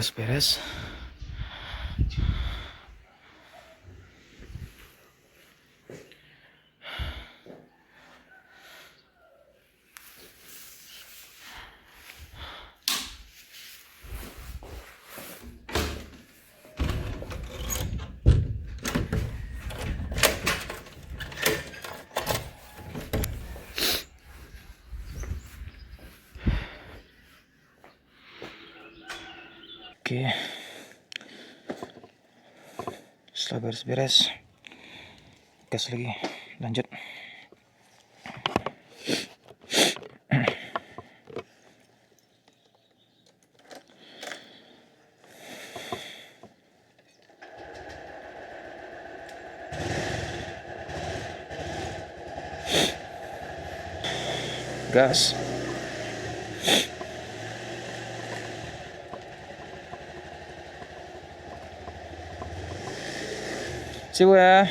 beres-beres. Oke, setelah beres-beres, gas lagi, lanjut. Gas. Siwa ya.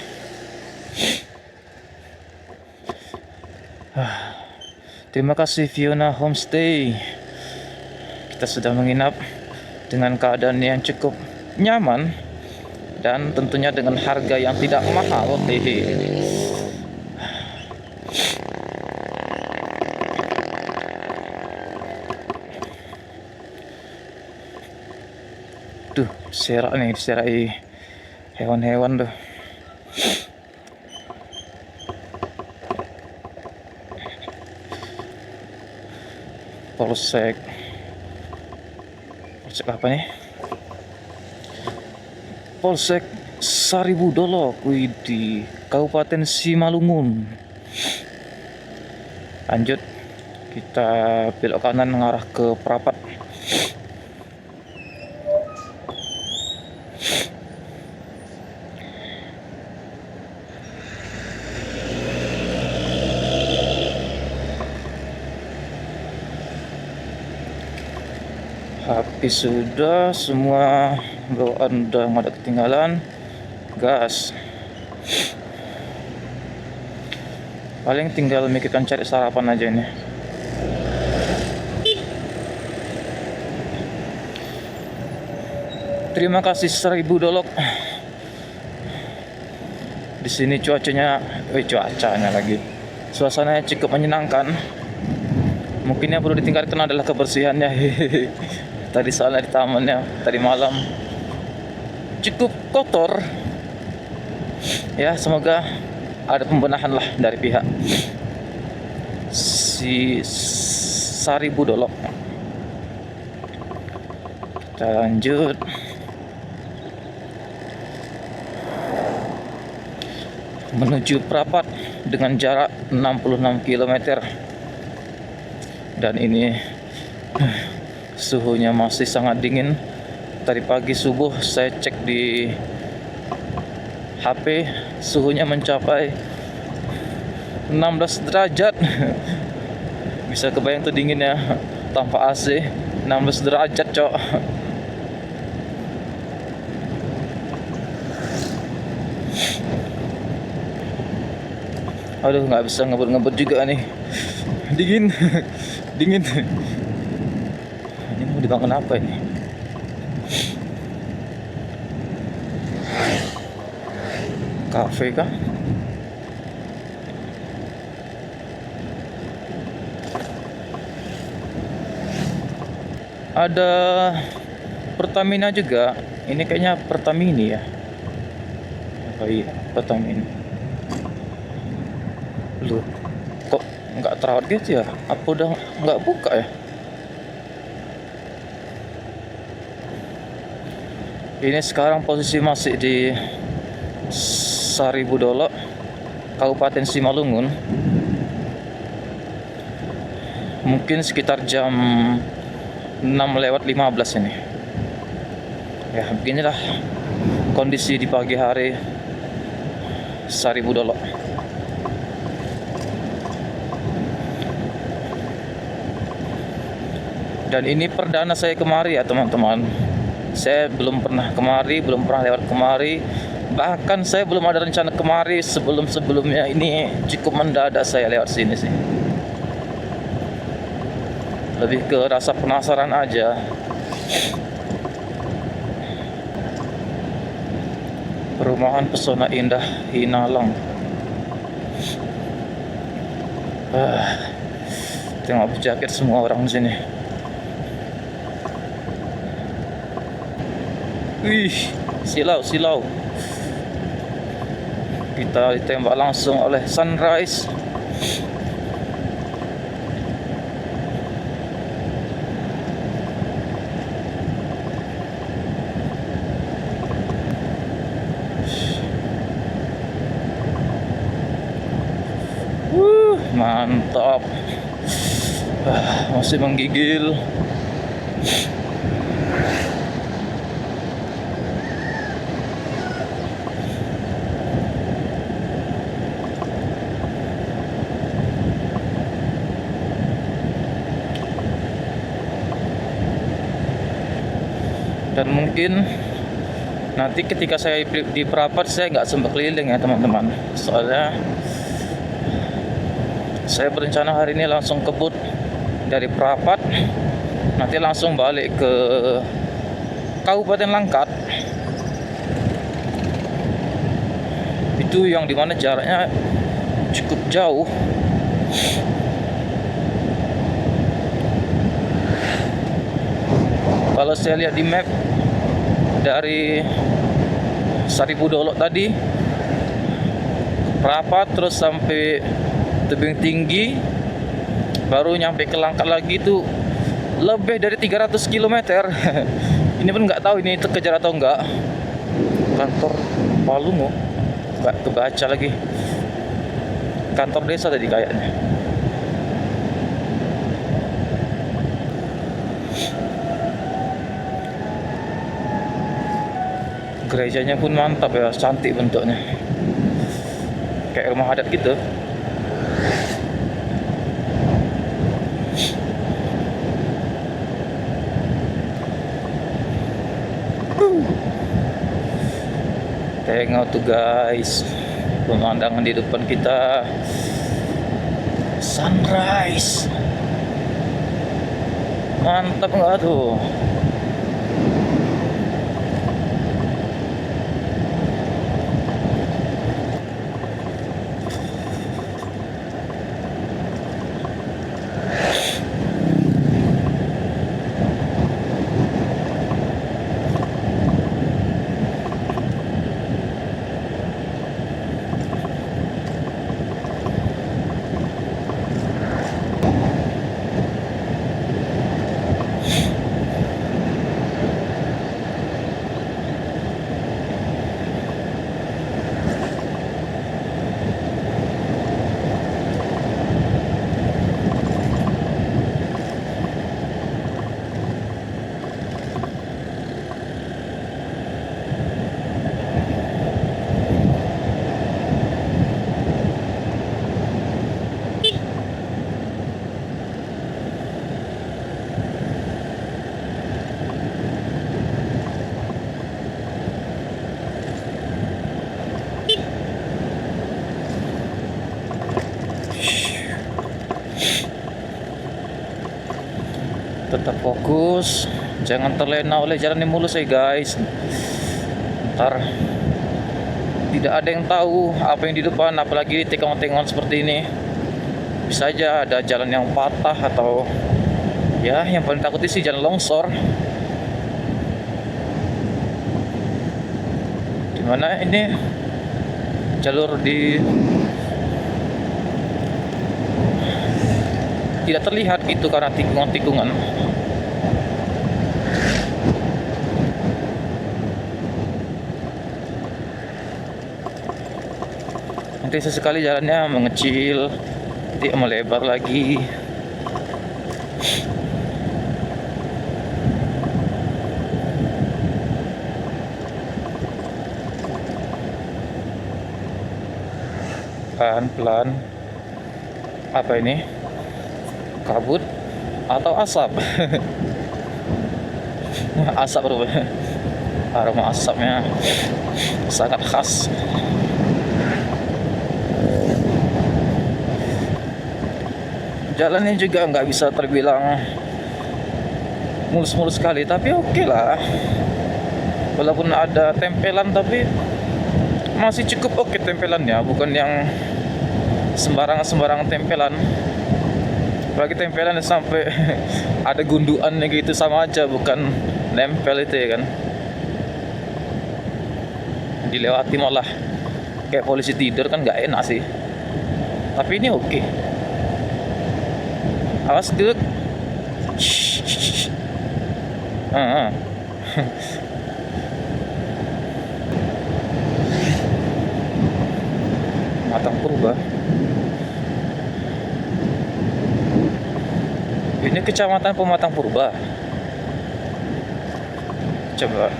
Terima kasih Fiona Homestay. Kita sudah menginap dengan keadaan yang cukup nyaman dan tentunya dengan harga yang tidak mahal. Tuh, serak nih, diserai hewan-hewan tuh. Polsek apa nih? Polsek Saribudolok di Kabupaten Simalungun. Lanjut, kita belok kanan mengarah ke Prapat. Habis sudah, semua bawaan udah nggak ada ketinggalan. Gas. Paling tinggal mikirkan cari sarapan aja ini. Terima kasih Saribudolok. Di sini cuacanya lagi. Suasananya cukup menyenangkan. Mungkin yang perlu ditingkatkan adalah kebersihannya. Tadi soalnya di tamannya tadi malam cukup kotor. Ya, semoga ada pembenahan lah dari pihak si Saribudolok. Kita lanjut. Menuju Prapat dengan jarak 66 km. Dan ini suhunya masih sangat dingin. Tadi pagi subuh saya cek di HP, suhunya mencapai 16 derajat. Bisa kebayang tuh dinginnya tanpa AC, 16 derajat, cok. Aduh, nggak bisa ngebut-ngebut juga nih. Dingin. Dingin. Ini mau dibangun apa ini? Kafe kah? Ada Pertamina juga. Ini kayaknya Pertamini ya. Oh iya, Pertamini. Loh, kok nggak terawat gitu ya? Apa udah nggak buka ya? Ini sekarang posisi masih di Saribudolok, Kabupaten Simalungun. Mungkin sekitar jam 6:15 ini. Ya, beginilah kondisi di pagi hari Saribudolok. Dan ini perdana saya kemari ya teman-teman. Saya belum pernah kemari, belum pernah lewat kemari. Bahkan saya belum ada rencana kemari sebelum-sebelumnya. Ini cukup mendadak saya lewat sini sih. Lebih ke rasa penasaran aja. perumahan pesona indah Hinalang. Tengok jaket semua orang di sini. Wih, silau. Kita ditembak langsung oleh sunrise. Mantap. Masih menggigil. Dan mungkin nanti ketika saya di Prapat saya nggak sempat keliling ya teman-teman, soalnya saya berencana hari ini langsung kebut dari Prapat, nanti langsung balik ke Kabupaten Langkat. Itu yang dimana jaraknya cukup jauh. Kalau saya lihat di map dari Saripudolok tadi, Prapat terus sampai Tebing Tinggi, baru nyampe ke Langkat lagi tuh lebih dari 300 km. Ini pun nggak tahu ini terkejar atau enggak. Kantor Palungo nggak kebaca lagi. Kantor desa tadi kayaknya. Gerejanya pun mantap ya, cantik bentuknya, kayak rumah adat gitu. Tengok tuh guys, pemandangan di depan kita, sunrise. Mantap nggak tuh? Tetap fokus, jangan terlena oleh jalan yang mulus ya guys. Ntar tidak ada yang tahu apa yang di depan, apalagi di tikungan-tikungan seperti ini. Bisa aja ada jalan yang patah, atau ya yang paling takutin sih jalan longsor. Dimana ini jalur di tidak terlihat gitu karena tikungan-tikungan. Nanti sesekali jalannya mengecil, nanti melebar lagi. Pelan-pelan. Apa ini? Kabut atau asap? Asap rupanya. Aroma asapnya sangat khas. Jalannya juga nggak bisa terbilang mulus-mulus sekali, tapi oke lah. Walaupun ada tempelan, tapi masih cukup oke tempelannya, bukan yang sembarangan tempelan. Apalagi tempelan sampai ada gunduannya gitu, sama aja bukan nempel itu ya kan. Dilewati malah kayak polisi tidur kan nggak enak sih. Tapi ini oke. Awas duduk. Ah. Matang Purba. Ini kecamatan Pematang Purba. Coba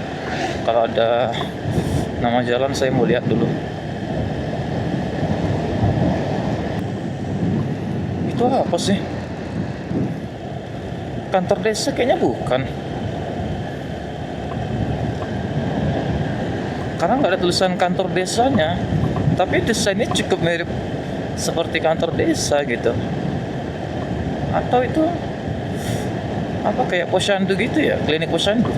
kalau ada nama jalan saya mau lihat dulu. Itu apa sih? Kantor desa kayaknya bukan. Karena nggak ada tulisan kantor desanya. Tapi desainnya cukup mirip seperti kantor desa gitu. Atau itu apa kayak posyandu gitu ya, klinik posyandu.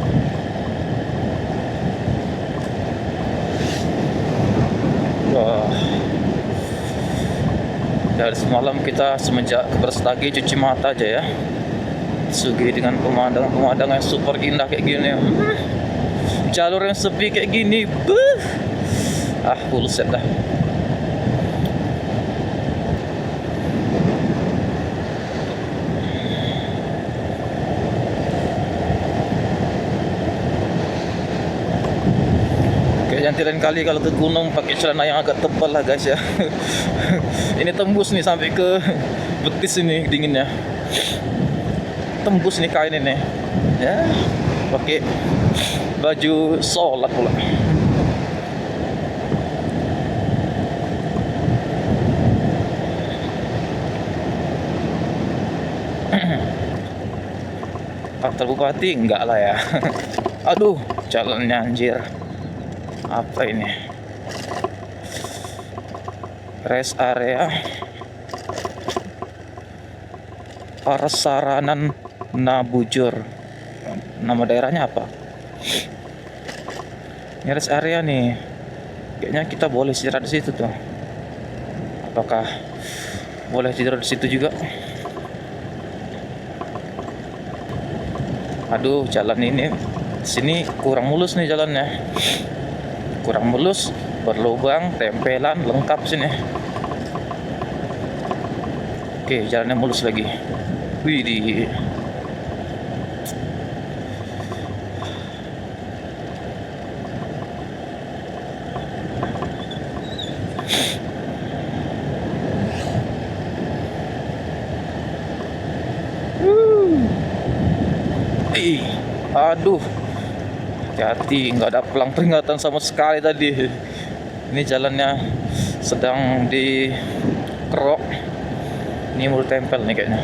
Wah, dari semalam kita semenjak ke Brastagi cuci mata aja ya, disuguhi dengan pemandangan yang super indah kayak gini. Jalur yang sepi kayak gini, bullshit dah. Nanti lain kali kalau ke gunung pakai celana yang agak tebal lah guys ya. Ini tembus nih sampai ke betis ini dinginnya. Tembus nih kain ini. Ya, pakai baju sholat pula. Kantor bupati enggak lah ya. Aduh, jalannya anjir. Apa ini? Rest area Parsaranan Nabujur. Nama daerahnya apa? Ini rest area nih. Kayaknya kita boleh istirahat di situ tuh. Apakah boleh tidur di situ juga? Aduh, jalan ini sini kurang mulus nih jalannya. Kurang mulus, berlubang, tempelan, lengkap sini. Oke, jalannya mulus lagi. Widih. Aduh, hati-hati, nggak ada pelang peringatan sama sekali tadi. Ini jalannya sedang dikerok. Ini mulut tempel nih kayaknya.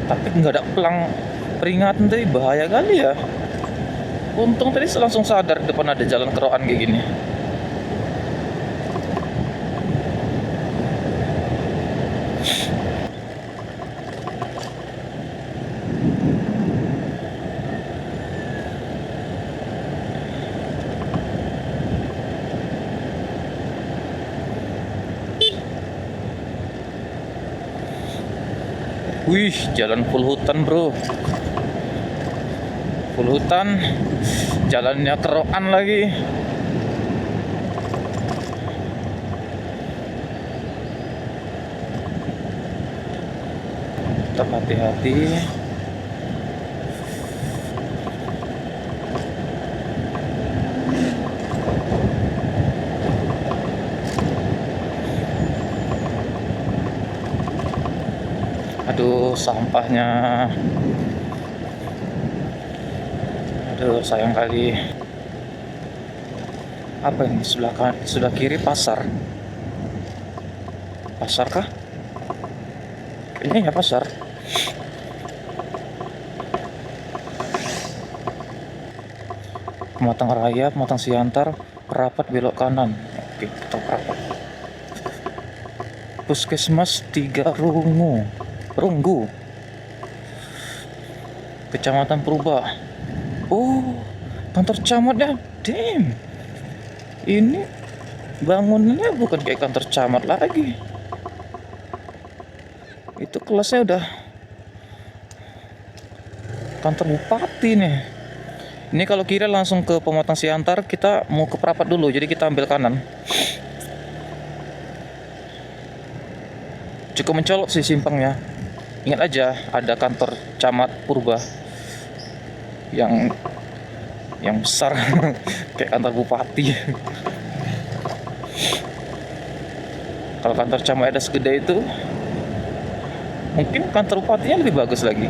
Tapi nggak ada pelang peringatan tadi, bahaya kali ya. Untung tadi langsung sadar depan ada jalan kerokan kayak gini. Wih, jalan full hutan bro. Full hutan, jalannya kerokan lagi. Tetap hati-hati. Aduh, sampahnya. Aduh, sayang kali. Apa ini? Sebelah kiri pasar. Pasar kah? Kayaknya ya pasar. Pematang Raya, Pematang Siantar, rapat belok kanan. Oke, kita rapat. Puskesmas 3 Runggu, Kecamatan Purba. Oh, kantor camatnya Damn, ini bangunannya bukan kayak kantor camat lagi. Itu kelasnya udah kantor bupati nih. Ini kalau kiri langsung ke Pematang Siantar, kita mau ke Prapat dulu, jadi kita ambil kanan. Cukup mencolok sih simpangnya. Ingat aja ada kantor camat Purba yang besar kayak kantor bupati. Kalau kantor camat ada segede itu, mungkin kantor bupatinya lebih bagus lagi.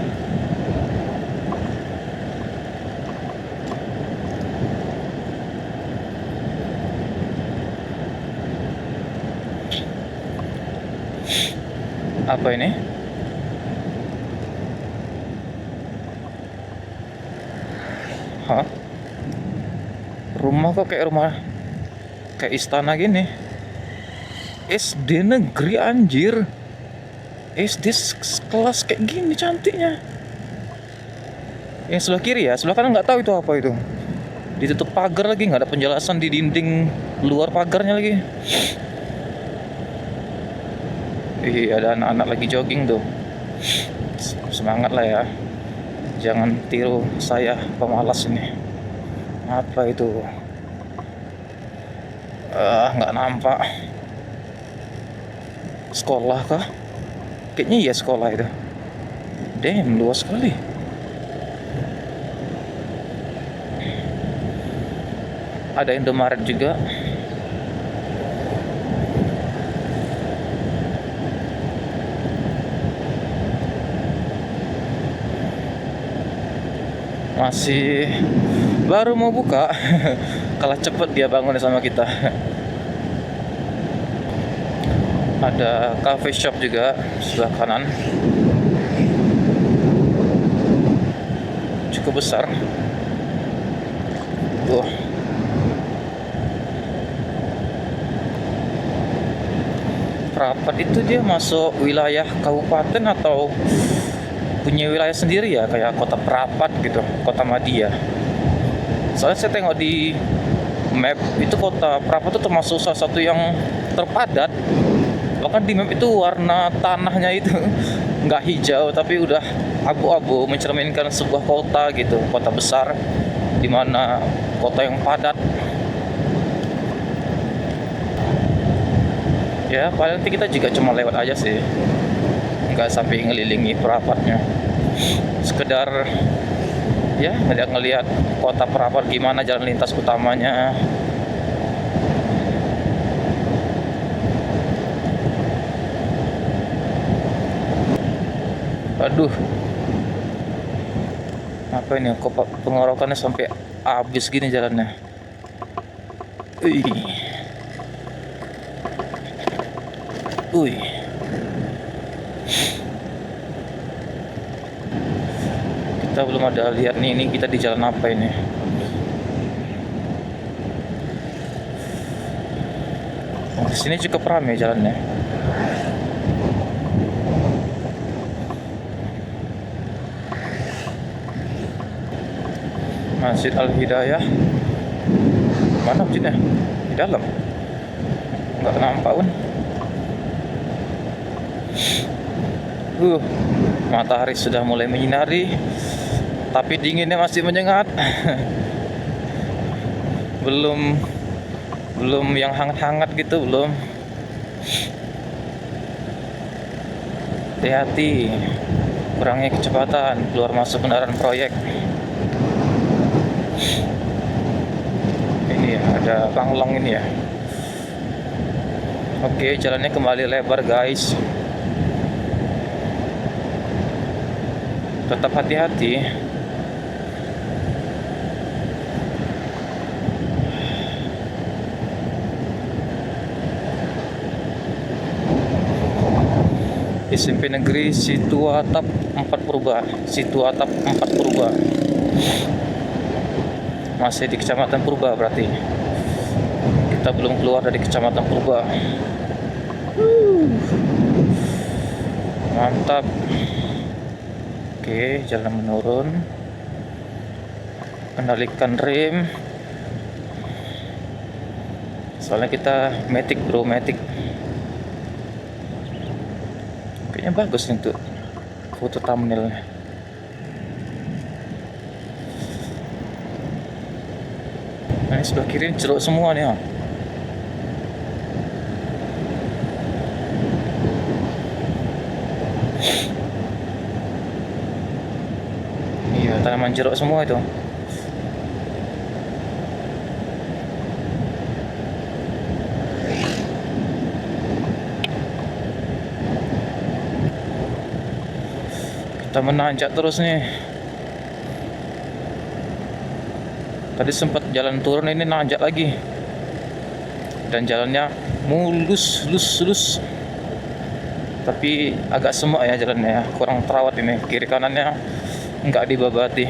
Apa ini? Hah? Rumah kok kayak istana gini. SD negeri anjir. SD kelas kayak gini cantiknya. Yang sebelah kiri ya, sebelah kanan nggak tahu itu apa itu. Ditutup pagar lagi, nggak ada penjelasan di dinding luar pagarnya lagi. Ada anak-anak lagi jogging tuh. Semangat lah ya. Jangan tiru saya pemalas ini. Apa itu? Nggak nampak. Sekolah kah? Kayaknya iya sekolah itu. Damn, luas sekali. Ada Indomaret juga. Masih baru mau buka. Kalah cepet dia bangun sama kita. Ada cafe shop juga sebelah kanan, cukup besar. Prapat itu dia masuk wilayah kabupaten atau punya wilayah sendiri ya, kayak kota Prapat gitu, kota Madia. Soalnya saya tengok di map itu kota Prapat itu termasuk salah satu yang terpadat. Bahkan di map itu warna tanahnya itu nggak hijau tapi udah abu-abu, mencerminkan sebuah kota gitu, kota besar di mana kota yang padat. Ya paling nanti kita juga cuma lewat aja sih, nggak sampai ngelilingi Prapatnya, sekedar ya ngeliat kota Prapat gimana jalan lintas utamanya. Aduh, apa ini kok pengorokannya sampai habis gini jalannya. Kita belum ada lihat nih, ini kita di jalan apa ini? Di sini cukup ramai jalannya. Masjid Al-Hidayah. Mana masjidnya? Di dalam. Nggak nampak pun. Matahari sudah mulai menyinari, tapi dinginnya masih menyengat. belum yang hangat-hangat gitu, belum. Hati-hati, kurangi kecepatan keluar masuk kendaraan proyek. Ini ya, ada panglang ini ya. Oke, jalannya kembali lebar guys. Tetap hati-hati. SMP Negeri Situatap 4 Purba. Situatap 4 Purba. Masih di Kecamatan Purba berarti. Kita belum keluar dari Kecamatan Purba. Mantap. Oke, jalan menurun. Kendalikan rem. Soalnya kita matic bro, matic. Kayaknya bagus nih untuk foto thumbnailnya. Nah, ini sebelah kiri ceruk semua nih. Iya, tanaman jeruk semua itu. Kita menanjak terus nih. Tadi sempat jalan turun, ini nanjak lagi. Dan jalannya mulus, lus. Tapi agak semak ya jalannya ya, kurang terawat ini. Kiri kanannya nggak dibabati.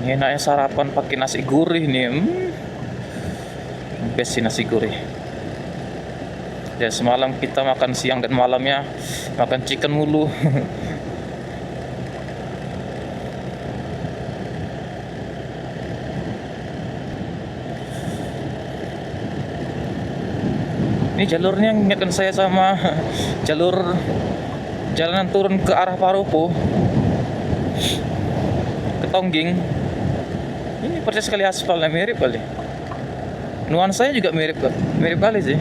Ini enaknya sarapan pakai nasi gurih nih. Best sih nasi gurih. Ya semalam kita makan siang dan malamnya makan chicken mulu. Ini jalurnya mengingatkan saya sama jalur jalanan turun ke arah Paropo, ke Tongging. Ini persis sekali aspalnya, mirip kali. Nuansanya juga mirip kali sih.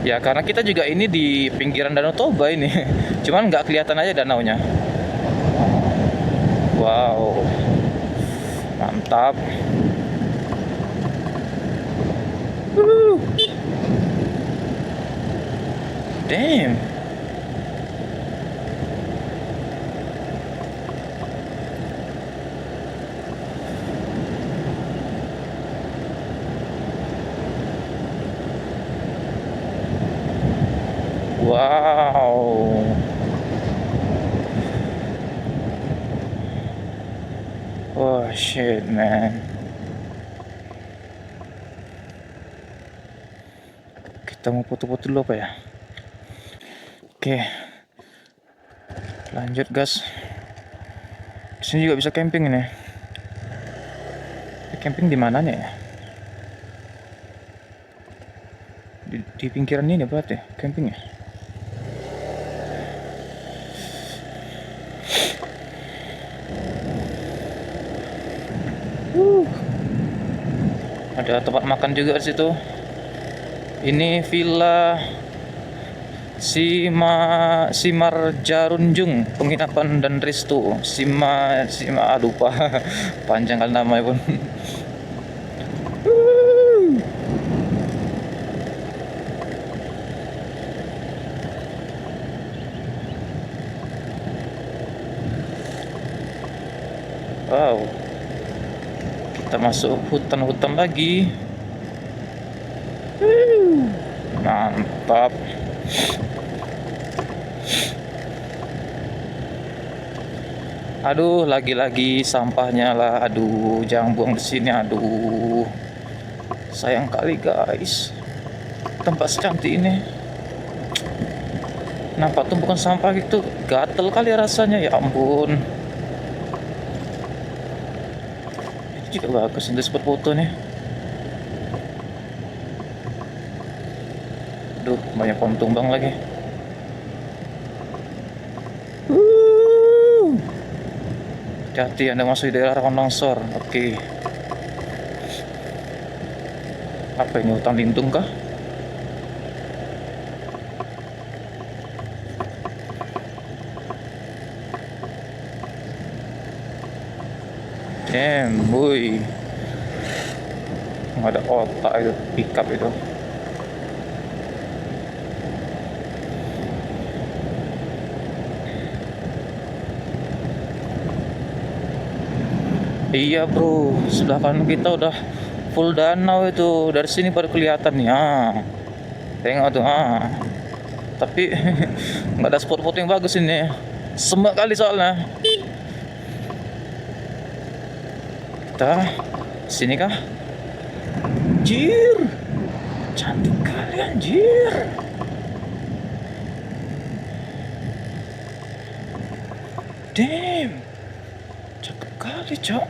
Ya karena kita juga ini di pinggiran Danau Toba ini. Cuman nggak kelihatan aja danaunya. Wow, mantap. Damn. Wow. Oh shit man. Kita mau foto-foto dulu apa ya? Oke. Lanjut gas. Di sini juga bisa camping ini. Camping di mana nih ya? Di pinggiran ini berarti campingnya. Ada tempat makan juga di situ. Ini Villa Simarjarunjung, penginapan dan resto. Lupa panjang kali namanya pun. Wow, kita masuk hutan-hutan lagi. Mantap. Aduh, lagi-lagi sampahnya lah. Aduh, jangan buang di sini. Aduh, sayang kali guys. Tempat secantik ini. Nampak tumpukan sampah gitu, gatel kali rasanya. Ya ampun. Ini juga bagus untuk spot foto nih. Aduh, banyak pohon tumbang lagi. Hati-hati Anda masuk di daerah rawan longsor. Oke. Apa ini, hutan lindung kah? Damn, boy. Nggak ada otak itu, pickup itu. Iya bro, sebelah kanan kita udah full danau itu. Dari sini baru kelihatan ya. Tengok tuh, tapi nggak ada spot foto yang bagus ini. Semak kali soalnya. Kita sini kah? Jir. Cantik kali anjir. Damn. Cakep kali, Cok.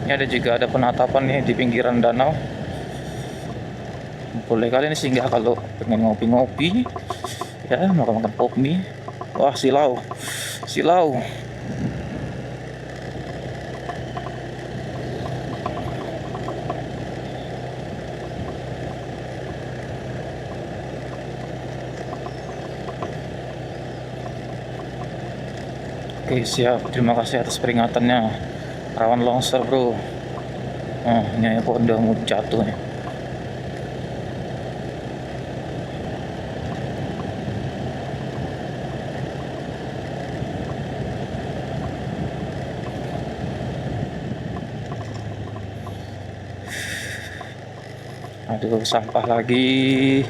Ini ada penatapan nih di pinggiran danau. Boleh kali ini singgah kalau pengen ngopi-ngopi, ya makan-makan pop mie. Wah, silau, silau. Oke, siap. Terima kasih atas peringatannya. Rawan longsor, bro. Oh, ini ya kok udah mau jatuh nih. Aduh, sampah lagi.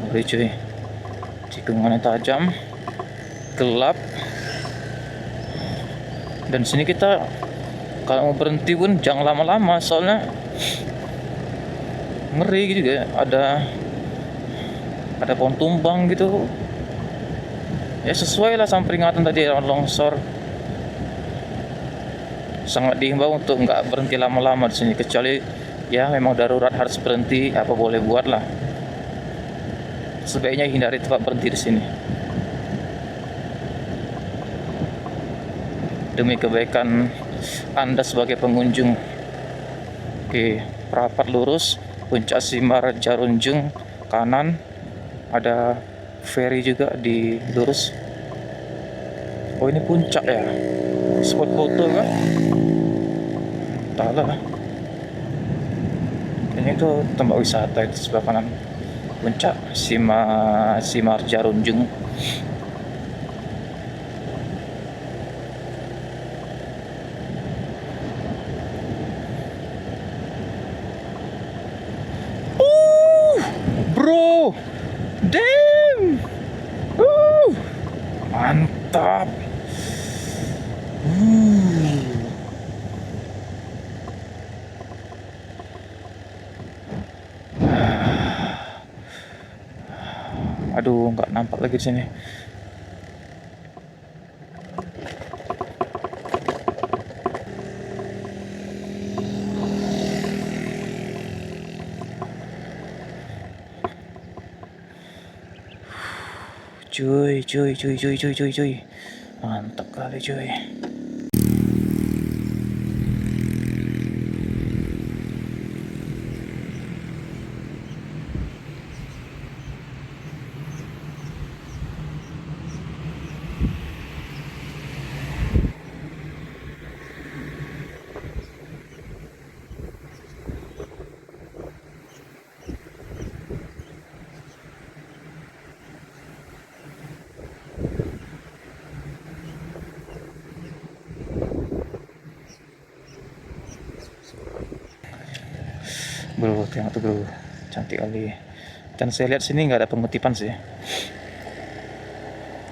Ngeri cuy. Tikungannya tajam, gelap. Dan sini kita kalau mau berhenti pun jangan lama-lama, soalnya ngeri gitu ya. Ada pohon tumbang gitu. Ya sesuai lah sama peringatan tadi rawan longsor. Sangat diimbau untuk nggak berhenti lama-lama di sini, kecuali ya memang darurat harus berhenti, apa boleh buat lah. Sebaiknya hindari tempat berhenti di sini. Demi kebaikan Anda sebagai pengunjung. Oke, perapat lurus, puncak Simar Jarunjung kanan. Ada ferry juga di lurus. Oh, ini puncak ya. Spot foto kan? Entahlah. Kayaknya itu tempat wisata itu sebelah kanan. Puncak Simar Jarunjung. Bro, damn, mantap. Aduh, nggak nampak lagi di sini. Cuy. Mantap kali cuy. Bro, tengok tuh bro, cantik kali. Dan saya lihat sini nggak ada pengutipan sih.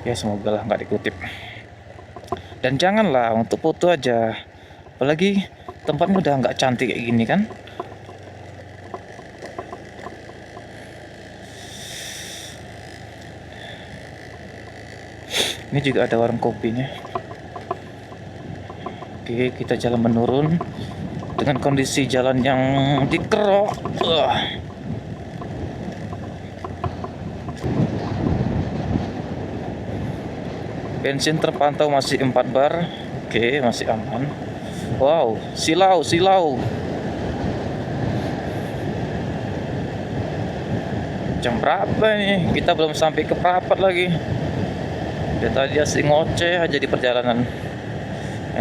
Ya semoga lah nggak dikutip. Dan janganlah untuk foto aja, apalagi tempatnya udah nggak cantik kayak gini kan. Ini juga ada warung kopinya. Oke, kita jalan menurun dengan kondisi jalan yang dikerok. Bensin terpantau masih 4 bar. Oke, masih aman. Wow, silau. Jam berapa nih? Kita belum sampai ke Perapat lagi. Dan tadi asik ngoceh aja di perjalanan.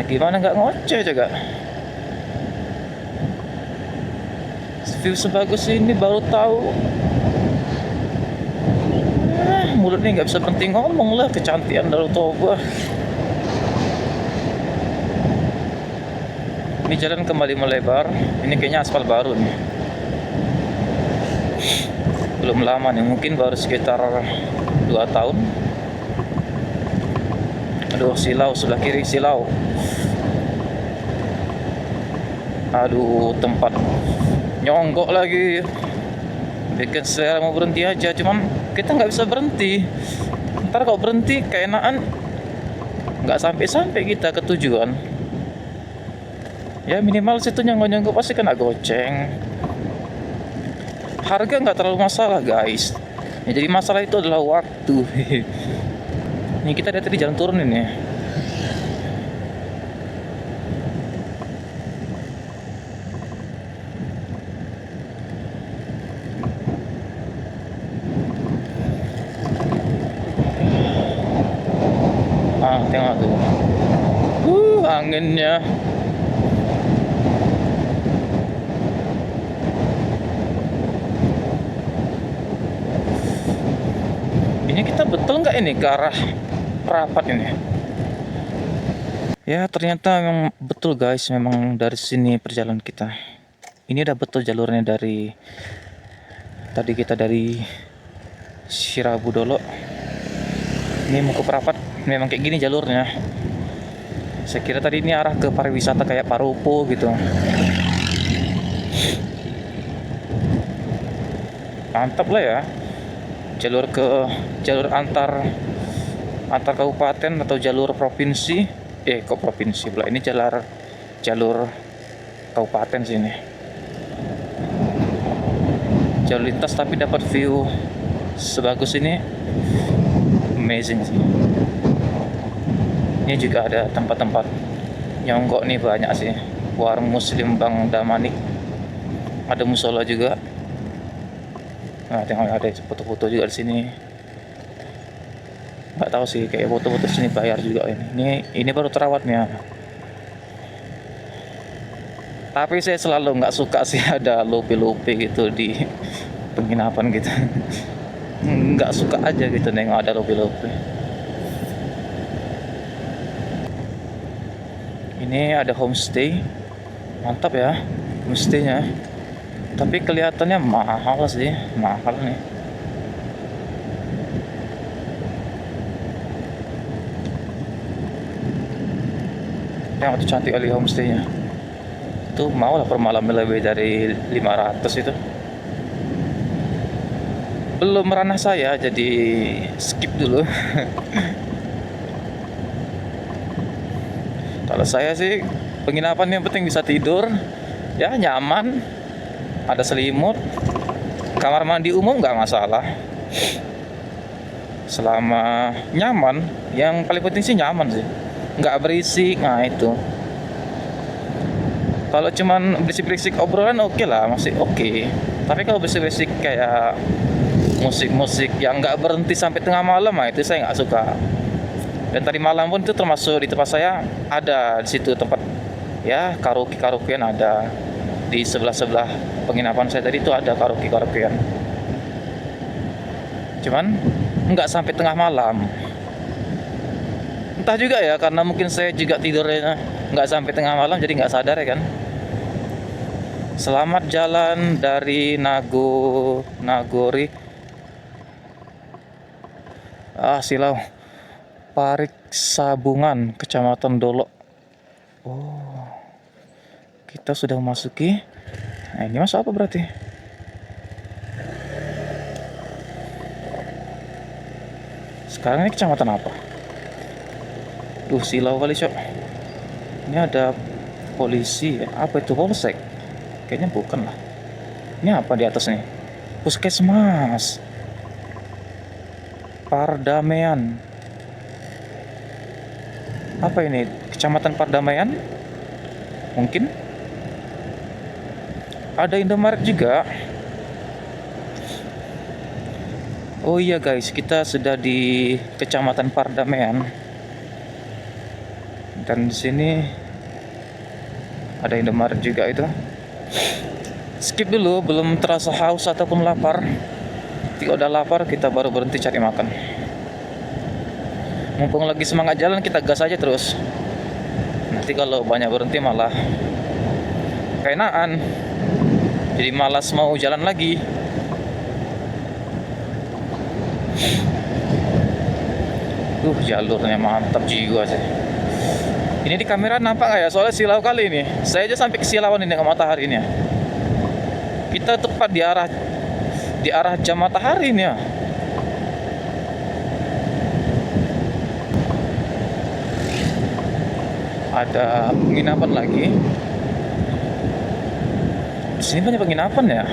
Gimana nggak ngoceh juga? View sebagus ini baru tahu. Mulutnya nggak bisa berhenti ngomong lah, kecantikan Danau Toba. Ini jalan kembali melebar. Ini kayaknya aspal baru nih. Belum lama nih, mungkin baru sekitar 2 tahun. Aduh, silau sebelah kiri, silau. Aduh, tempat nyonggok lagi. Bikin saya mau berhenti aja, cuman kita nggak bisa berhenti. Ntar kalau berhenti keenaan nggak sampai-sampai kita ke tujuan. Ya minimal situ nyonggok-nyonggok pasti kena goceng. Harga nggak terlalu masalah guys. Ya, jadi masalah itu adalah waktu. Ini kita dari tadi jalan turun ini. Tengok tuh. Anginnya. Ini kita betul nggak ini ke arah Prapat ini? Ya ternyata memang betul guys, memang dari sini perjalanan kita. Ini udah betul jalurnya dari tadi kita dari Sirabu Dolo. Ini mau ke Prapat, memang kayak gini jalurnya. Saya kira tadi ini arah ke pariwisata kayak Paropo gitu. Mantap lah ya. Jalur antar kabupaten atau jalur provinsi. Kok provinsi pula, ini jalur kabupaten sini. Jalur lintas tapi dapat view sebagus ini. Amazing sih. Ini juga ada tempat-tempat nyonggok nih, banyak sih. Warung Muslim Bang Damanik. Ada musola juga. Nah, tengok ada foto-foto juga di sini. Nggak tahu sih, kayak foto-foto sini bayar juga ini. Ini baru terawat nih ya. Tapi saya selalu nggak suka sih ada lope-lope gitu di penginapan gitu. Nggak suka aja gitu nengok ada lope-lope. Ini ada homestay, mantap ya homestaynya. Tapi kelihatannya mahal sih, mahal nih. Yang itu cantik kali homestaynya. Itu mau lah per malam lebih dari 500 itu. Belum ranah saya, jadi skip dulu. Kalau saya sih penginapan yang penting bisa tidur, ya nyaman, ada selimut, kamar mandi umum nggak masalah. Selama nyaman, yang paling penting sih nyaman sih, nggak berisik. Nah itu. Kalau cuman berisik-berisik obrolan oke lah, masih oke. Tapi kalau berisik-berisik kayak musik-musik yang nggak berhenti sampai tengah malam, nah itu saya nggak suka. Dan tadi malam pun itu termasuk di tempat saya ada di situ tempat ya karaokean ada di sebelah penginapan saya tadi itu ada karaokean. Cuman nggak sampai tengah malam. Entah juga ya, karena mungkin saya juga tidurnya nggak sampai tengah malam jadi nggak sadar ya kan. Selamat jalan dari Nagori. Silau. Parik Sabungan, Kecamatan Dolo. Oh, kita sudah memasuki. Nah, ini masuk apa berarti? Sekarang ini kecamatan apa? Silau kali cok. Ini ada polisi. Apa itu, polsek? Kayaknya bukan lah. Ini apa di atas nih? Puskesmas Pardamaian. Apa ini? Kecamatan Pardamaian? Mungkin. Ada Indomaret juga. Oh iya guys, kita sudah di Kecamatan Pardamaian. Dan di sini ada Indomaret juga itu. Skip dulu, belum terasa haus ataupun lapar. Ketika udah lapar kita baru berhenti cari makan. Mumpung lagi semangat jalan kita gas aja terus. Nanti kalau banyak berhenti malah keenaan, jadi malas mau jalan lagi. Jalurnya mantap jiwa sih. Ini di kamera nampak nggak ya? Soalnya silau kali ini. Saya aja sampai kesilauan ini dengan matahari ini ya. Kita tepat di arah jam matahari ini ya. Ada penginapan lagi. Di sini banyak penginapan ya.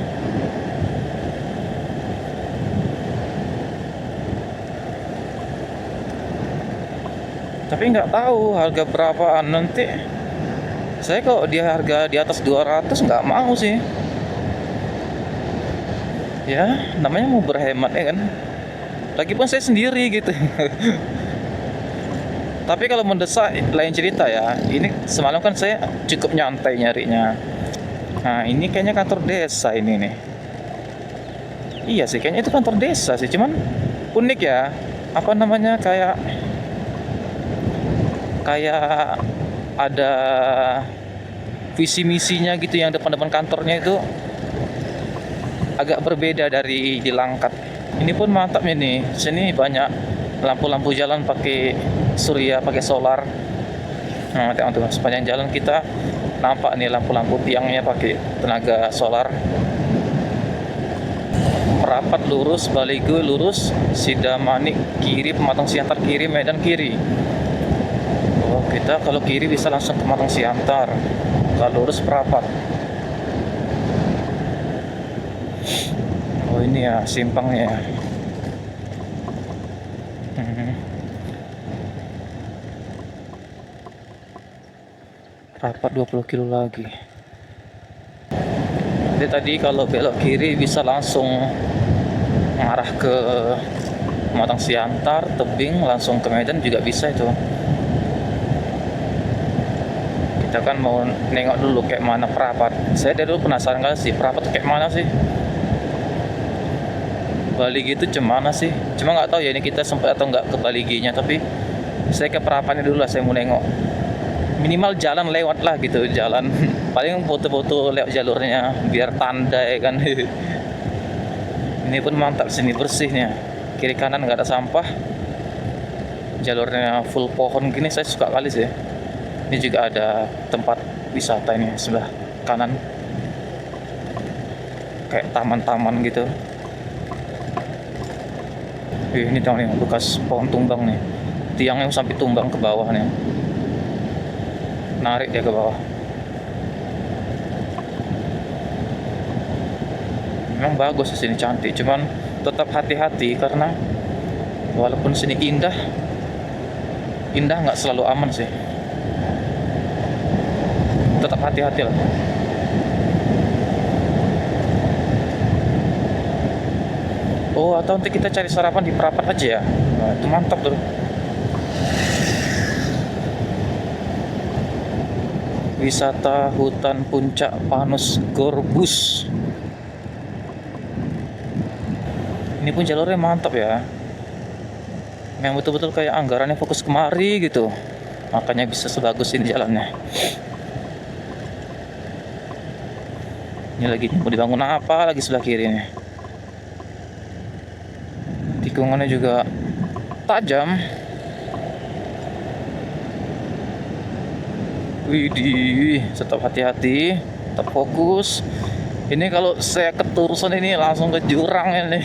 Tapi nggak tahu harga berapaan nanti. Saya kok dia harga di atas 200 nggak mau sih. Ya, namanya mau berhemat ya kan. Lagipun saya sendiri gitu. Tapi kalau mendesak lain cerita ya. Ini semalam kan saya cukup nyantai nyarinya. Nah, ini kayaknya kantor desa ini nih. Iya sih, kayaknya itu kantor desa sih. Cuman unik ya. Apa namanya kayak ada visi misinya gitu yang depan-depan kantornya itu agak berbeda dari di Langkat. Ini pun mantapnya nih. Sini banyak lampu-lampu jalan pakai surya, pakai solar. Nah, tengok tuh sepanjang jalan kita nampak nih lampu-lampu tiangnya pakai tenaga solar. Merapat lurus, Baligo lurus, Sidamanik kiri, Pematang Siantar kiri, Medan kiri. Oh, kita kalau kiri bisa langsung ke Pematang Siantar. Kalau lurus Merapat. Oh, ini ya simpangnya. Rapat 20 kilo lagi. Jadi tadi kalau belok kiri bisa langsung mengarah ke Pematang Siantar, tebing langsung ke Medan juga bisa itu. Kita kan mau nengok dulu kayak mana Perapat. Saya dari dulu penasaran kali sih Perapat kayak mana sih. Baligi itu cemana sih? Cuma nggak tahu ya ini kita sempat atau nggak ke Baliginya. Tapi saya ke Perapatnya dulu lah. Saya mau nengok. Minimal jalan lewat lah gitu, jalan. Paling foto-foto lewat jalurnya biar tanda ya kan. Ini pun mantap sini bersihnya. Kiri kanan nggak ada sampah. Jalurnya full pohon gini saya suka kali sih. Ini juga ada tempat wisata ini sebelah kanan. Kayak taman-taman gitu. Ini tengok nih bekas pohon tumbang nih. Tiangnya sampai tumbang ke bawah nih. Narik dia ke bawah. Memang bagus di sini, cantik, cuman tetap hati-hati karena walaupun sini indah nggak selalu aman sih. Tetap hati-hati lah. Oh, atau nanti kita cari sarapan di Perapat aja ya. Nah, itu mantap tuh. Wisata hutan puncak Panus Gorbus. Ini pun jalurnya mantap ya. Yang betul-betul kayak anggarannya fokus kemari gitu. Makanya bisa sebagus ini jalannya. Ini lagi mau dibangun apa lagi sebelah kiri nih. Tikungannya juga tajam. Widih, tetap hati-hati, tetap fokus. Ini kalau saya keturusan ini langsung ke jurang ini.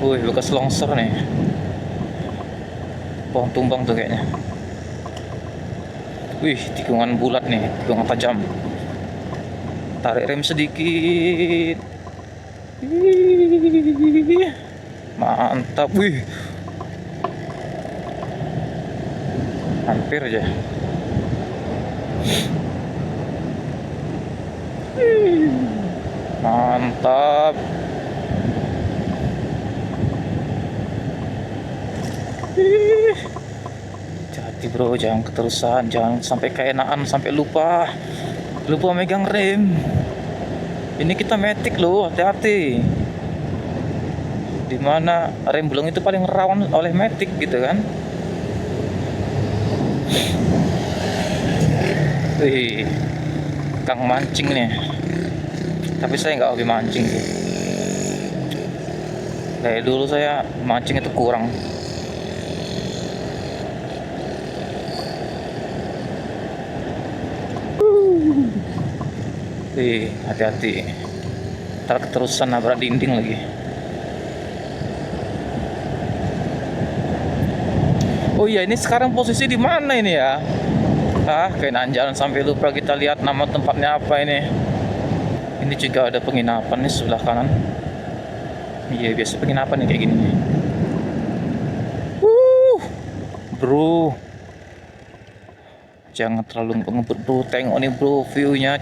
Wih, bekas longsor nih. Pohon tumbang tuh kayaknya. Wih, tikungan bulat nih, tikungan tajam. Tarik rem sedikit. Wih, mantap, wih. Hampir aja. Mantap. Hati bro, jangan keterusan, jangan sampai keenaan, sampai lupa megang rem. Ini kita metik loh, hati-hati. Dimana remblong itu paling rawan oleh metik gitu kan. Wih, Kang mancing nih. Tapi saya nggak hobi mancing sih. Dari dulu saya mancing itu kurang. Wih, hati-hati. Ntar keterusan nabrak dinding lagi. Oh iya, ini sekarang posisi di mana ini ya? Keinaan jalan sampai lupa kita lihat nama tempatnya apa ini. Ini juga ada penginapan nih sebelah kanan. Iya, biasa penginapan nih kayak gini nih. Bro. Jangan terlalu ngebut bro. Tengok nih bro, view-nya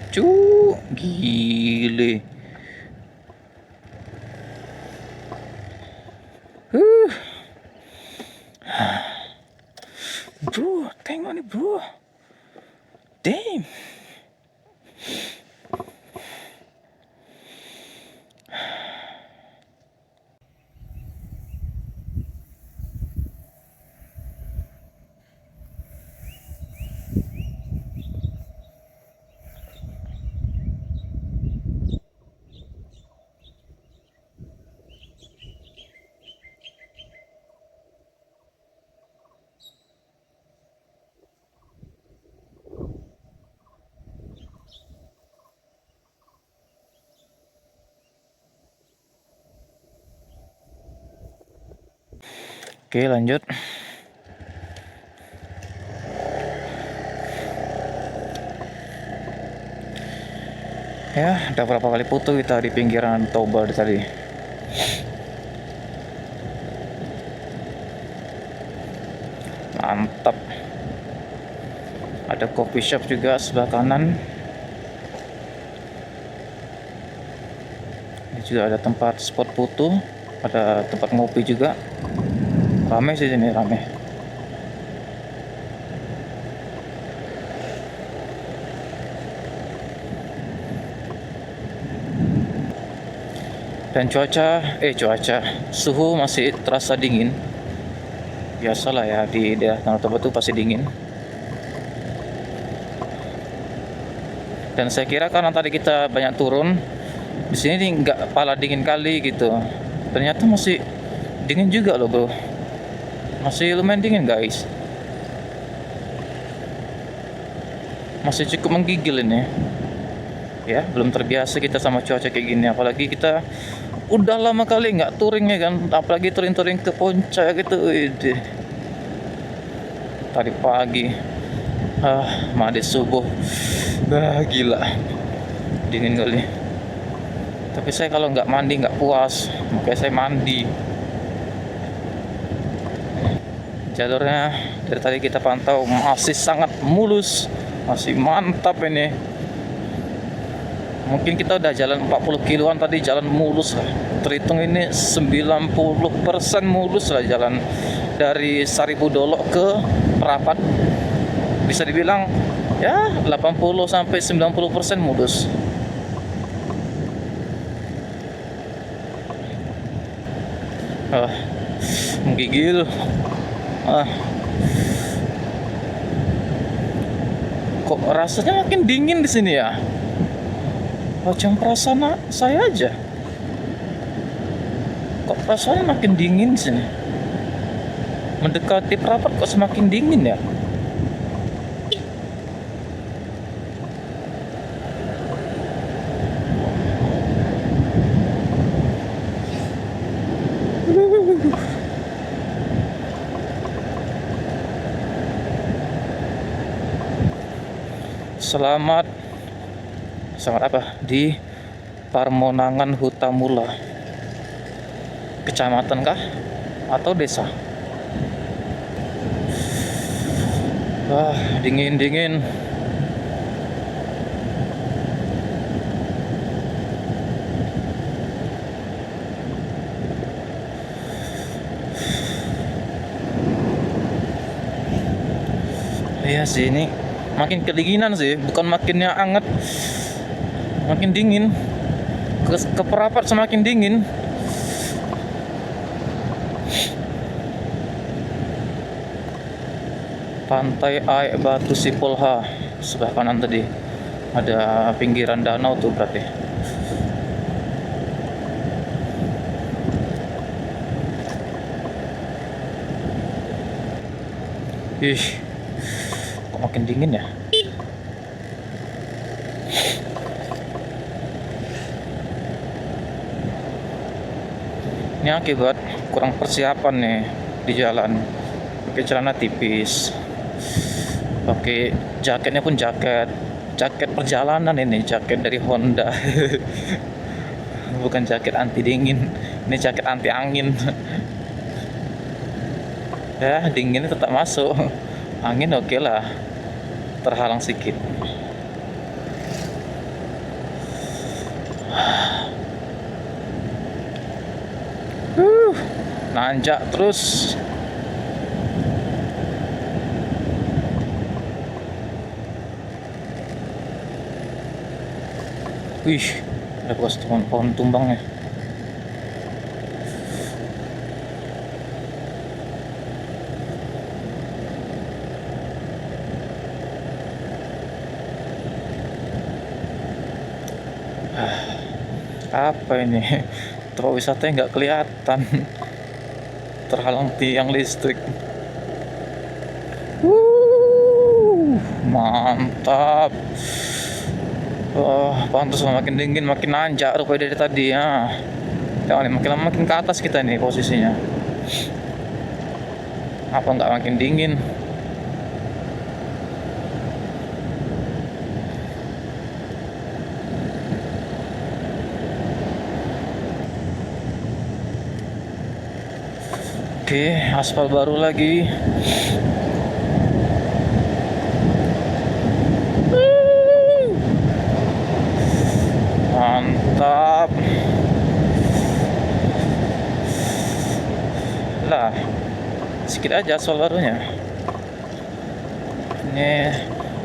gile. Bro, tengok nih bro. Damn. Oke, lanjut. Ya, udah berapa kali foto kita di pinggiran Toba tadi. Mantap. Ada coffee shop juga sebelah kanan. Ini juga ada tempat spot foto, ada tempat ngopi juga. Rame sih sini, rame. Dan cuaca, suhu masih terasa dingin. Biasalah ya di daerah Danau Toba itu pasti dingin. Dan saya kira karena tadi kita banyak turun, di sini nggak pala dingin kali gitu. Ternyata masih dingin juga loh bro. Masih lumayan dingin guys. Masih cukup menggigil ini. Ya, belum terbiasa kita sama cuaca kayak gini. Apalagi kita udah lama kali nggak touring ya kan. Apalagi touring-touring ke Puncak gitu. Tadi pagi. Mandi subuh. Gila. Dingin kali. Tapi saya kalau nggak mandi nggak puas. Makanya saya mandi. Jalurnya dari tadi kita pantau masih sangat mulus. Masih mantap ini. Mungkin kita udah jalan 40 kiloan tadi, jalan mulus lah. Terhitung ini 90% mulus lah jalan dari Saribudolok ke Perapat. Bisa dibilang ya 80 sampai 90% mulus. Menggigil. Kok rasanya makin dingin di sini ya? Macam perasaan saya aja. Kok perasaannya makin dingin di sini? Mendekati Perapat kok semakin dingin ya? Selamat apa? Di Parmonangan Hutamula. Kecamatan kah? Atau desa? Dingin. Iya sih, ini makin kedinginan sih, bukan makinnya anget, makin dingin. ke Perapat semakin dingin. Pantai Aek Batu Sipolha sebelah kanan tadi. Ada pinggiran danau tuh berarti. Ih, kok makin dingin ya? Ini akibat kurang persiapan nih di jalan. Pakai celana tipis, pakai jaketnya pun jaket perjalanan, ini jaket dari Honda. Bukan jaket anti dingin, ini jaket anti angin. Ya, dinginnya tetap masuk, angin oke lah, terhalang sedikit. Nanjak terus. Wih, ada bekas pohon tumbang ya. Apa ini? Tempat wisatanya nggak kelihatan. Terhalang tiang listrik. Mantap. Pantas makin dingin, makin nanjak rupanya dari tadi ya. Jangan makin lama makin ke atas kita nih posisinya. Apa nggak makin dingin? Oke, aspal baru lagi. Mantap. Lah, sedikit aja aspal barunya. Ini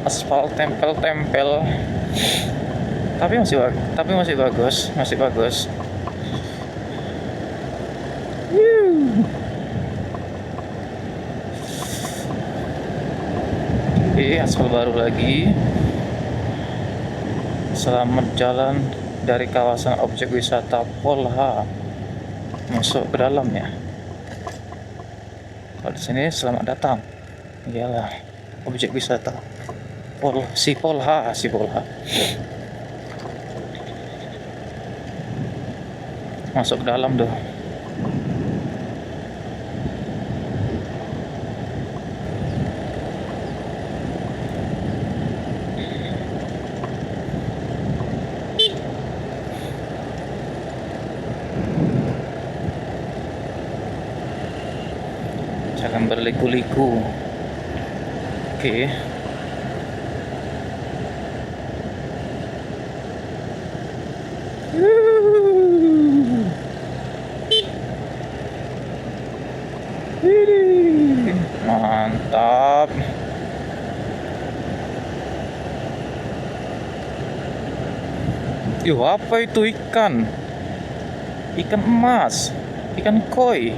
aspal tempel-tempel. Tapi masih bagus, masih bagus. Oke, aspal baru lagi. Selamat jalan dari kawasan objek wisata Polha masuk ke dalamnya. Kalau di sini selamat datang. Iyalah, objek wisata Sipolha. Masuk ke dalam tuh. Jangan berliku-liku. Oke. Mantap. Yuh, apa itu ikan? Ikan emas, ikan koi.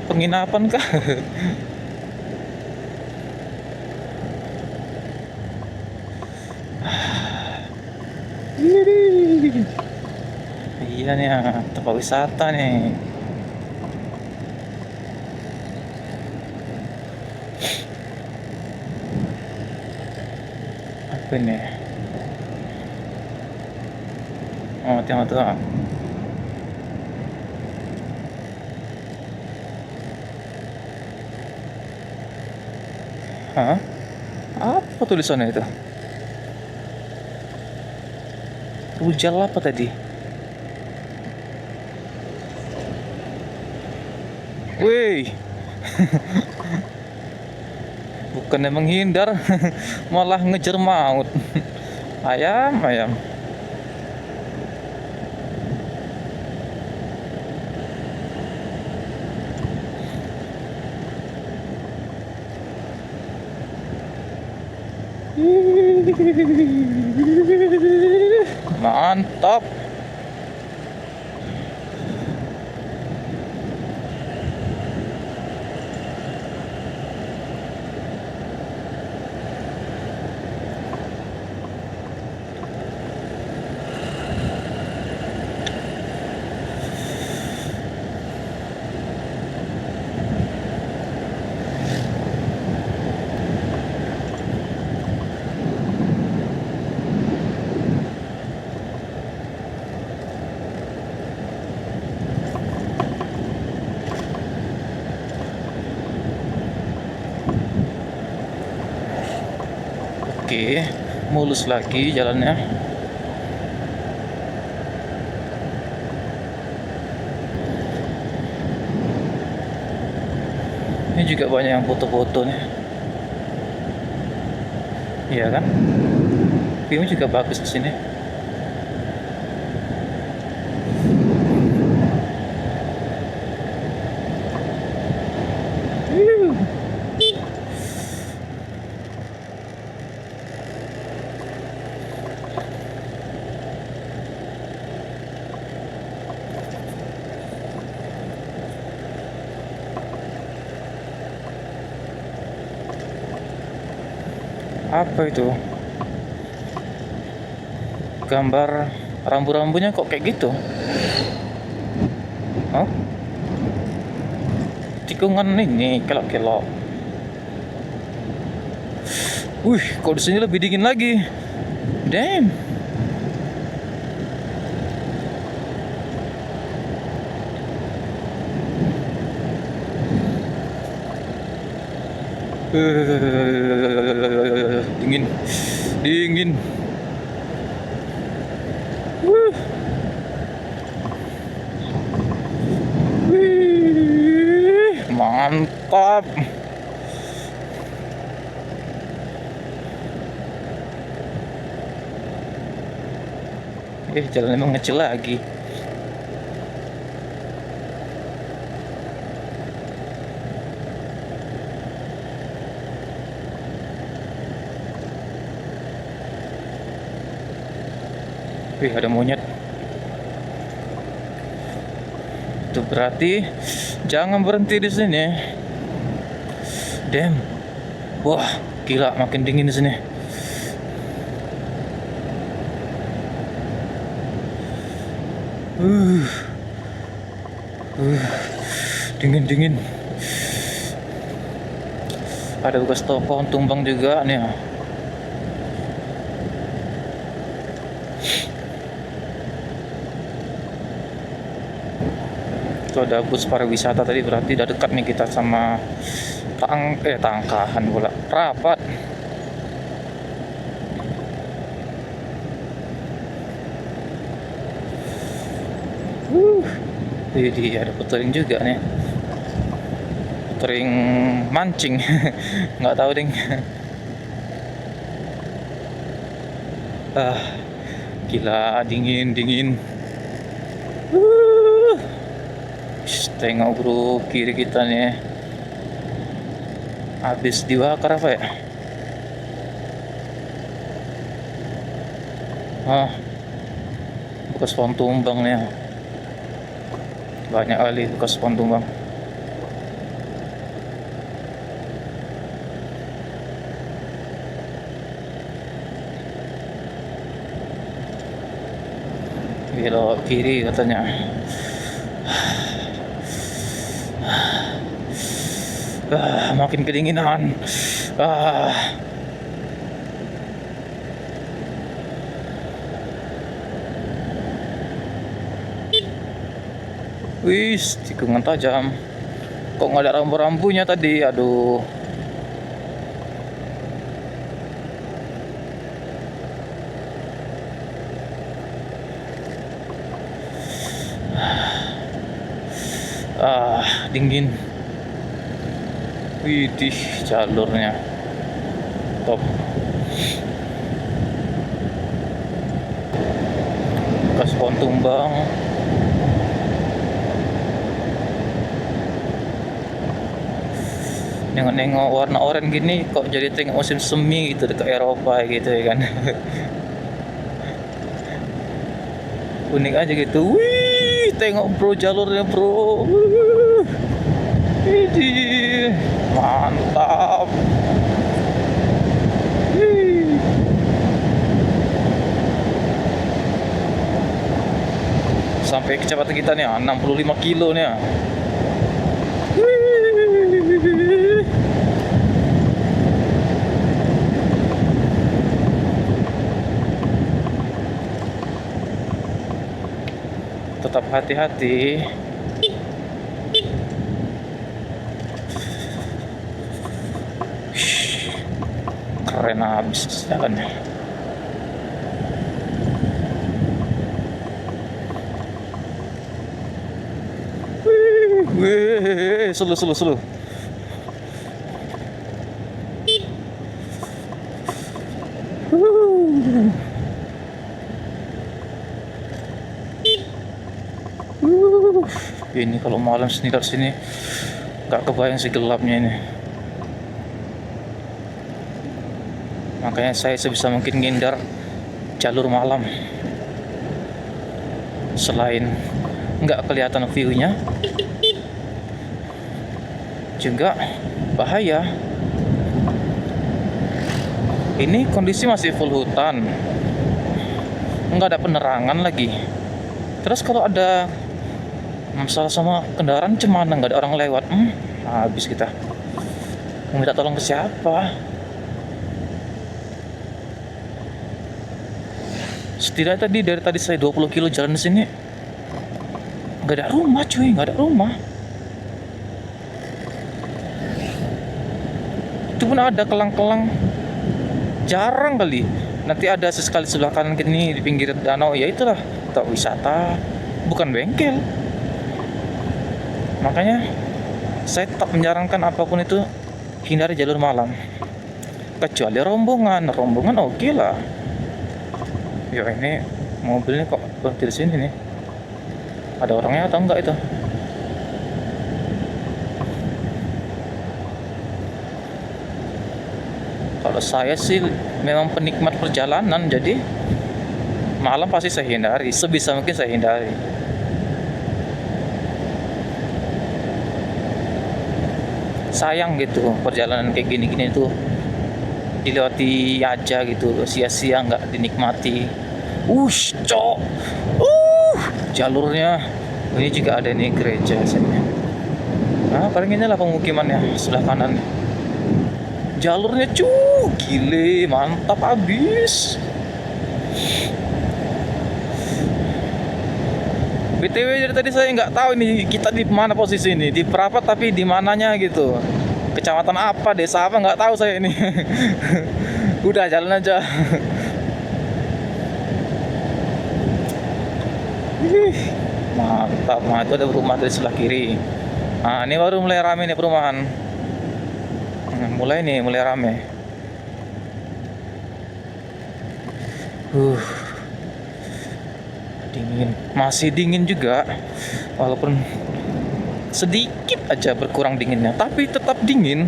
Penginapan kah? Iya nih, tempat wisata nih. Apa ini? Oh, tiang tuh. Hah? Apa tulisannya itu? Rujal apa tadi? Wih. Bukannya menghindar, malah ngejar maut. Ayam. Mantap. Oke, mulus lagi jalannya. Ini juga banyak yang foto-foto nih. Iya kan? View juga bagus di sini. Apa itu? Gambar rambu-rambunya kok kayak gitu? Oh, tikungan ini kelok-kelok. Wih, kok di sini lebih dingin lagi? Damn. Dingin, dingin. Wih, mantap. Jalan emang ngecil lagi. Wih, ada monyet. Itu berarti jangan berhenti di sini. Damn. Wah, gila, makin dingin di sini. Dingin. Ada bekas pohon tumbang juga nih. Itu ada bus pariwisata tadi, berarti udah dekat nih kita sama Tangkahan pula. Rapat. Jadi ada puting juga nih. Puting mancing. Nggak tahu ding. Gila, dingin. Tengok bro, kiri kita nih habis dibakar apa ya? Bekas pohon tumbang nih. Banyak kali bekas pohon tumbang. Belok kiri katanya. Makin kedinginan. Wis, tikungan tajam. Kok nggak ada rambu-rambunya tadi? Aduh. Dingin. Widih, jalurnya top. Bekas pohon tumbang. nengok-nengok warna oranye gini kok jadi tengok musim semi gitu dekat Eropa gitu ya kan. Unik aja gitu. Wih, tengok bro jalurnya bro. Ini mantap. Wih. Sampai kecepatan kita nih 65 kilo nih. Tetap hati-hati. Keren abis jalannya. Wih, slow. Ini kalau malam sini dari sini gak kebayang sih gelapnya ini. Makanya saya sebisa mungkin ngindar jalur malam. Selain nggak kelihatan view-nya, juga bahaya. Ini kondisi masih full hutan, nggak ada penerangan lagi. Terus kalau ada masalah sama kendaraan cemana, nggak ada orang lewat, habis kita. Mau minta tolong ke siapa? Setidaknya dari tadi saya 20 kilo jalan di sini, nggak ada rumah cuy, nggak ada rumah. Itu pun ada kelang-kelang, jarang kali. Nanti ada sesekali sebelah kanan ini di pinggir danau, ya itulah tempat wisata, bukan bengkel. Makanya saya tetap menyarankan apapun itu hindari jalur malam. Kecuali rombongan oke lah. Ya ini mobilnya kok berhenti di sini nih. Ada orangnya atau enggak itu? Kalau saya sih memang penikmat perjalanan, jadi malam pasti saya hindari, sebisa mungkin saya hindari. Sayang gitu perjalanan kayak gini-gini tuh dilewati aja gitu, sia-sia nggak dinikmati. Cok. Jalurnya ini juga ada nih gereja sini. Nah, paling inilah pemukimannya sebelah kanan. Jalurnya gile, mantap abis. BTW dari tadi saya nggak tahu ini kita di mana posisi ini, di Perapat tapi di mananya gitu. Kecamatan apa, desa apa nggak tahu saya ini. Udah jalan aja. Mantap, itu ada rumah dari sebelah kiri. Nah, ini baru mulai rame nih perumahan. Mulai rame. Dingin, masih dingin juga, walaupun sedikit aja berkurang dinginnya, tapi tetap dingin.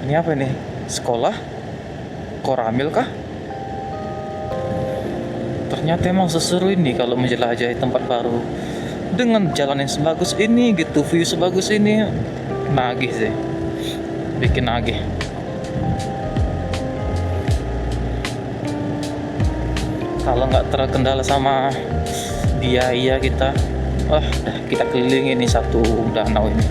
Ini apa nih? Sekolah? Koramil kah? Ternyata emang seseru ini kalau menjelajahi tempat baru dengan jalan yang sebagus ini gitu, view sebagus ini. Nagih sih, bikin nagih. Kalau nggak terkendala sama biaya kita, udah kita keliling ini satu danau ini.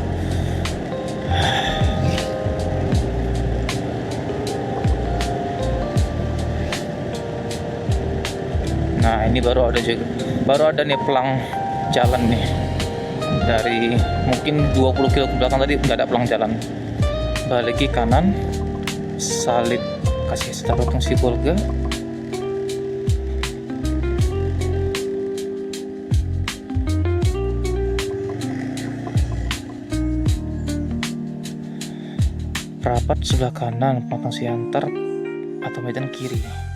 Nah, ini baru ada nih pelang jalan nih. Dari mungkin 20 kilo ke belakang tadi nggak ada pelang jalan. Balik ke kanan, salib kasih Starokong Sibolga. Perapat sebelah kanan, Pematang Siantar atau Medan kiri.